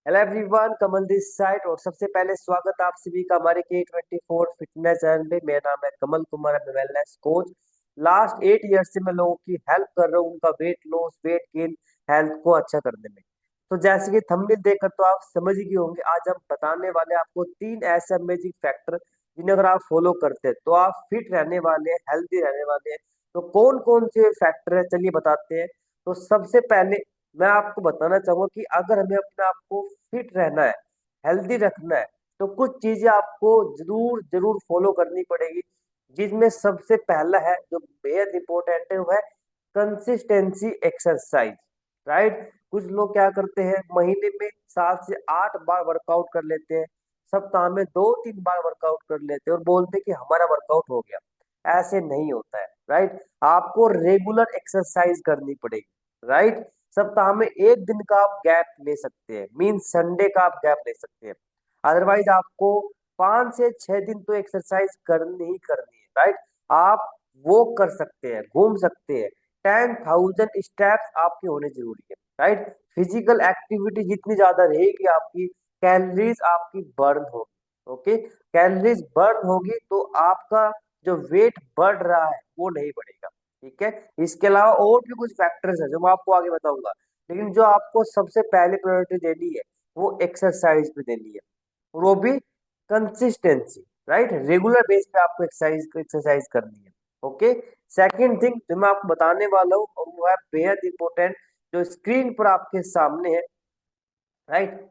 Hello everyone, Kamal this side. और सबसे पहले स्वागत आप सभी का हमारे K24 फिटनेस चैनल पे। मेरा नाम है कमल कुमार, मैं वेलनेस कोच। लास्ट 8 ईयर से मैं लोगों की हेल्प कर रहा हूँ, उनका weight loss, weight gain, health को अच्छा करने में। तो जैसे कि थंबनेल देखकर तो आप समझ ही गए होंगे, आज हम बताने वाले हैं आपको 3 ऐसे अमेजिंग फैक्टर जिन्हें अगर आप फॉलो करते हैं तो आप फिट रहने वाले हैं, हेल्दी रहने वाले हैं। तो कौन कौन से फैक्टर है, चलिए बताते हैं। तो सबसे पहले मैं आपको बताना चाहूंगा कि अगर हमें अपने आप को फिट रहना है, हेल्दी रखना है, तो कुछ चीजें आपको जरूर जरूर फॉलो करनी पड़ेगी। जिसमें सबसे पहला है, जो बेहद इंपॉर्टेंट है, वो है कंसिस्टेंसी एक्सरसाइज। राइट। कुछ लोग क्या करते हैं, महीने में 7 से 8 बार वर्कआउट कर लेते हैं, सप्ताह में 2-3 बार वर्कआउट कर लेते हैं और बोलते हैं कि हमारा वर्कआउट हो गया। ऐसे नहीं होता है। राइट। आपको रेगुलर एक्सरसाइज करनी पड़ेगी। राइट। सप्ताह में एक दिन का आप गैप ले सकते हैं, मीन संडे का आप गैप ले सकते हैं। अदरवाइज आपको 5 से 6 दिन तो एक्सरसाइज करनी ही करनी है। राइट। आप वॉक कर सकते हैं, घूम सकते हैं। 10,000 स्टेप्स आपके होने जरूरी है। राइट। फिजिकल एक्टिविटी जितनी ज्यादा रहेगी आपकी, कैलोरीज आपकी बर्न होगी। ओके। कैलोरीज बर्न होगी तो आपका जो वेट बढ़ रहा है वो नहीं बढ़ेगा। ठीक है। इसके अलावा और भी कुछ फैक्टर्स है जो मैं आपको आगे बताऊंगा, लेकिन जो आपको सबसे पहले प्रायोरिटी देनी है वो एक्सरसाइज पे देनी है। और वो भी कंसिस्टेंसी। राइट। रेगुलर बेस पे आपको एक्सरसाइज एक्सरसाइज करनी है। ओके। सेकंड थिंग जो मैं आपको बताने वाला हूँ और वो है बेहद इंपॉर्टेंट, जो स्क्रीन पर आपके सामने है। राइट।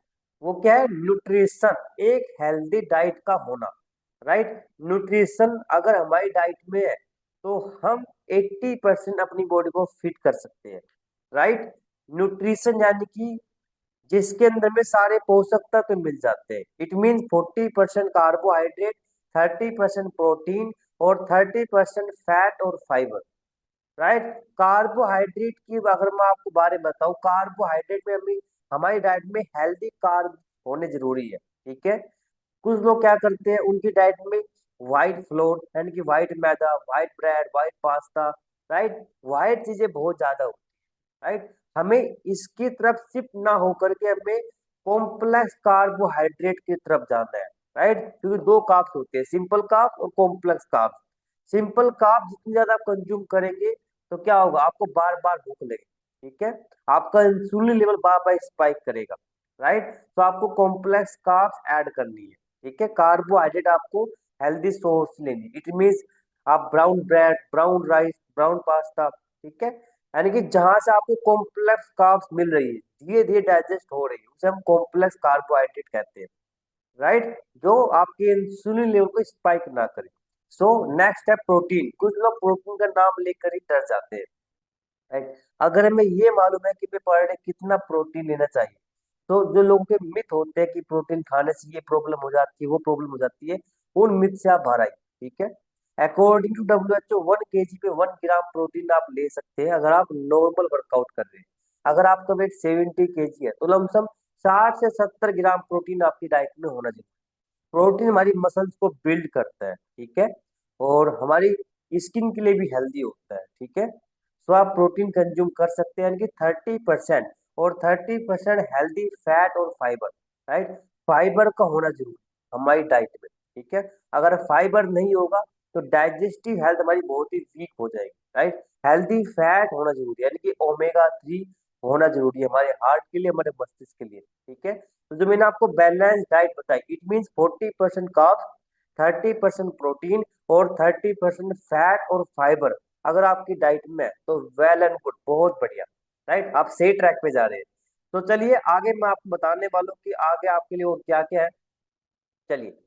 वो क्या है, न्यूट्रिशन, एक हेल्दी डाइट का होना। राइट। न्यूट्रिशन अगर हमारी डाइट में है तो हम 80% अपनी बॉडी को फिट कर सकते हैं। राइट। न्यूट्रिशन यानी कि जिसके अंदर में सारे पोषक तत्व मिल जाते हैं। इट मीन 40% कार्बोहाइड्रेट, 30% प्रोटीन और 30% फैट और फाइबर। राइट। कार्बोहाइड्रेट की अगर मैं आपको बारे में बताऊं, कार्बोहाइड्रेट में हमें हमारी डाइट में हेल्दी कार्ब होने जरूरी है। ठीक है। कुछ लोग क्या करते हैं, उनकी डाइट में व्हाइट फ्लोर यानी कि व्हाइट मैदा, white bread, white pasta, right, white चीजें बहुत ज्यादा होती है। राइट। हमें इसकी तरफ शिफ्ट ना होकर के हमें कॉम्प्लेक्स कार्बोहाइड्रेट की तरफ जाना है। राइट। क्योंकि दो कार्ब्स होते हैं, सिंपल कार्ब और कॉम्प्लेक्स कार्ब। सिंपल कार्ब जितनी ज्यादा आप कंज्यूम करेंगे तो क्या होगा, आपको बार बार भूख लगेगी। ठीक है। आपका इंसुलिन लेवल बार बार स्पाइक करेगा। राइट। तो आपको कॉम्प्लेक्स कार्ब्स ऐड करनी है। ठीक है। कार्बोहाइड्रेट आपको हेल्दी सोर्स लेनी, इट मीन्स आप brown bread, brown rice, brown pasta. ठीक है। यानी कि जहां से आपको कॉम्प्लेक्स कार्ब्स मिल रही है, धीरे धीरे डाइजेस्ट हो रही है, उसे हम कॉम्प्लेक्स कार्बोहाइड्रेट कहते हैं। राइट। जो आपके इंसुलिन लेवल को स्पाइक ना करे। सो नेक्स्ट है प्रोटीन। कुछ लोग प्रोटीन का नाम लेकर ही डर जाते हैं। राइट। अगर हमें ये मालूम है कि मैं पर डे कितना प्रोटीन लेना चाहिए, तो जो लोगों के मिथ होते हैं कि प्रोटीन खाने से ये प्रॉब्लम हो जाती है, वो प्रॉब्लम हो जाती है, उन मिथ से आप बाहर आइए। ठीक है। अकॉर्डिंग टू WHO 1 kg पे 1 ग्राम प्रोटीन आप ले सकते हैं अगर आप नॉर्मल वर्कआउट कर रहे हैं। अगर आपका वेट 70 kg है तो लमसम 60 से 70 ग्राम प्रोटीन आपकी डाइट में होना चाहिए। प्रोटीन हमारी मसल्स को बिल्ड करता है। ठीक है। और हमारी स्किन के लिए भी हेल्दी होता है। ठीक है। सो आप प्रोटीन कंज्यूम कर सकते हैं, यानी कि 30% और 30% हेल्दी फैट और फाइबर। राइट। फाइबर का होना जरूरी है हमारी डाइट में। ठीक है। अगर फाइबर नहीं होगा तो डाइजेस्टिव हेल्थ हमारी बहुत ही वीक हो जाएगी। राइट। हेल्दी फैट होना जरूरी है, यानी कि ओमेगा 3 होना जरूरी है हमारे हार्ट के लिए, हमारे मस्तिष्क के लिए। ठीक है। तो जो मैंने आपको बैलेंस डाइट बताई, इट मीन्स 40% कार्ब, 30% प्रोटीन और 30% फैट और फाइबर अगर आपकी डाइट में है तो वेल एंड गुड, बहुत बढ़िया। राइट। आप सही ट्रैक पे जा रहे हैं। तो चलिए आगे मैं आपको बताने वाला हूँ कि आगे आपके लिए और क्या क्या है। चलिए।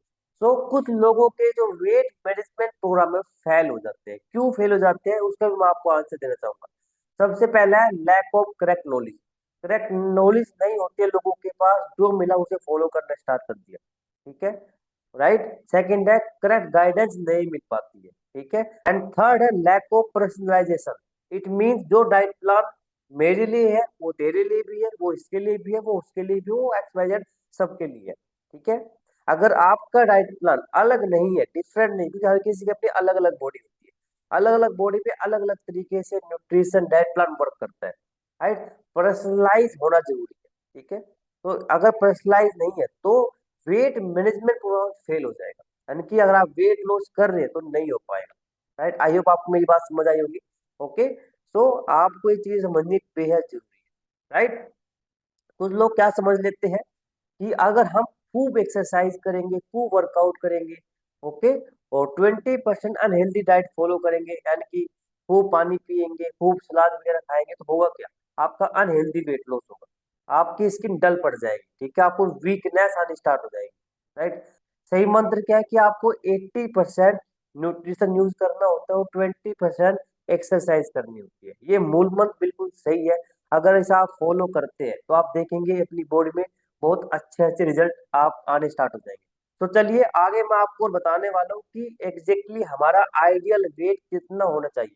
सो कुछ लोगों के जो वेट मैनेजमेंट प्रोग्राम में फेल हो जाते हैं, क्यों फेल हो जाते हैं उसका भी मैं आपको आंसर देना चाहूंगा। सबसे पहला है lack of correct knowledge. Correct knowledge नहीं होती है लोगों के पास, जो मिला उसे फॉलो करना स्टार्ट कर दिया। ठीक है। राइट। सेकंड है करेक्ट गाइडेंस नहीं मिल पाती है। ठीक है। एंड थर्ड है lack of personalisation. It means जो डाइट प्लान मेरे लिए है वो तेरे लिए भी है, वो इसके लिए भी है, वो उसके लिए भी है, वो XYZ सबके लिए है। ठीक है। अगर आपका डाइट प्लान अलग नहीं है, डिफरेंट नहीं, क्योंकि हर किसी की अपनी अलग अलग बॉडी होती है, अलग अलग बॉडी पे अलग अलग तरीके से न्यूट्रिशन डाइट प्लान वर्क करता है। राइट। पर्सनलाइज होना जरूरी है। ठीक है। तो अगर पर्सनलाइज नहीं है तो वेट मैनेजमेंट प्रोग्राम फेल हो जाएगा। यानी कि अगर आप वेट लॉस कर रहे हैं तो नहीं हो पाएगा। राइट, आई होप आपको मेरी बात समझ आई होगी। ओके, सो आपको ये चीज समझनी बेहद जरूरी है। राइट, कुछ लोग क्या समझ लेते हैं कि अगर हम खूब एक्सरसाइज करेंगे, खूब वर्कआउट करेंगे, ओके, और 20% अनहेल्दी डाइट फॉलो करेंगे, यानी कि खूब पानी पिएंगे, खूब सलाद वगैरह खाएंगे, तो होगा क्या? आपका अनहेल्दी वेट लॉस होगा, आपकी स्किन डल पड़ जाएगी, ठीक है, आपको वीकनेस आनी स्टार्ट हो जाएगी। राइट, सही मंत्र क्या है कि आपको 80% न्यूट्रिशन यूज करना होता है और 20% एक्सरसाइज करनी होती है। ये मूल मंत्र बिल्कुल सही है। अगर इसे आप फॉलो करते हैं तो आप देखेंगे अपनी बॉडी में बहुत अच्छे अच्छे रिजल्ट आप आने स्टार्ट हो जाएंगे। तो चलिए आगे मैं आपको बताने वाला हूँ कि एग्जैक्टली हमारा आइडियल वेट कितना होना चाहिए।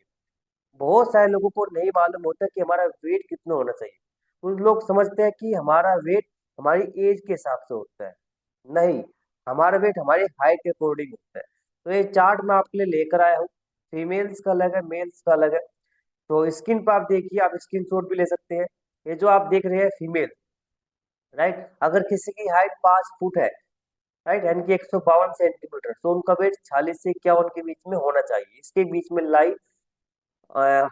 बहुत सारे लोगों को नहीं मालूम होता कि हमारा वेट कितना होना चाहिए। कुछ लोग समझते हैं कि हमारा वेट हमारी एज के हिसाब से होता है। नहीं, हमारा वेट हमारी हाइट के अकॉर्डिंग होता है। तो ये चार्ट मैं आपके लिए लेकर आया हूँ। फीमेल्स का अलग है, मेल्स का अलग है। तो स्किन पर आप देखिए, आप स्क्रीन शॉट भी ले सकते हैं। ये जो आप देख रहे हैं फीमेल, राइट, अगर किसी की हाइट 5 फुट है, राइट, यानी कि 152 सेंटीमीटर, तो उनका वेट 46 से 51 के बीच में होना चाहिए, इसके बीच में लाई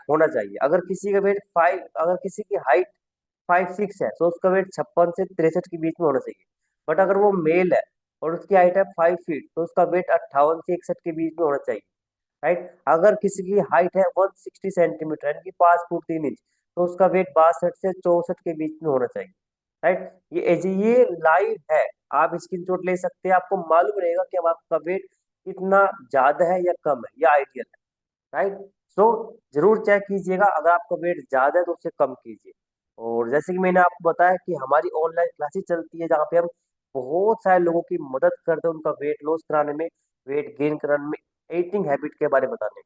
होना चाहिए। अगर किसी का वेट 5, अगर किसी की हाइट 5'6" है तो उसका वेट 56 से 63 के बीच में होना चाहिए। बट अगर वो मेल है और उसकी हाइट है 5 फीट, तो उसका वेट 58 से 61 के बीच में होना चाहिए। राइट, अगर किसी की हाइट है 160 सेंटीमीटर, यानी कि 5 फुट 3 इंच, तो उसका वेट 62 से 64 के बीच में होना चाहिए। राइट, ये लाइव है, आप स्क्रीनशॉट ले सकते हैं, आपको मालूम रहेगा कि अब आपका वेट कितना ज्यादा है या कम है या आइडियल है। राइट, सो जरूर चेक कीजिएगा, अगर आपका वेट ज्यादा है तो उसे कम कीजिए। और जैसे कि मैंने आपको बताया कि हमारी ऑनलाइन क्लासेस चलती है जहाँ पे हम बहुत सारे लोगों की मदद करते हैं उनका वेट लॉस कराने में, वेट गेन कराने में, ईटिंग हैबिट के बारे में बताने में।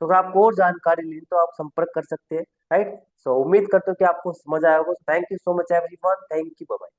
तो अगर आपको और जानकारी लेनी तो आप संपर्क कर सकते हैं। राइट, सो उम्मीद करते हो कि आपको समझ आया होगा। Thank you so much everyone, thank you, bye.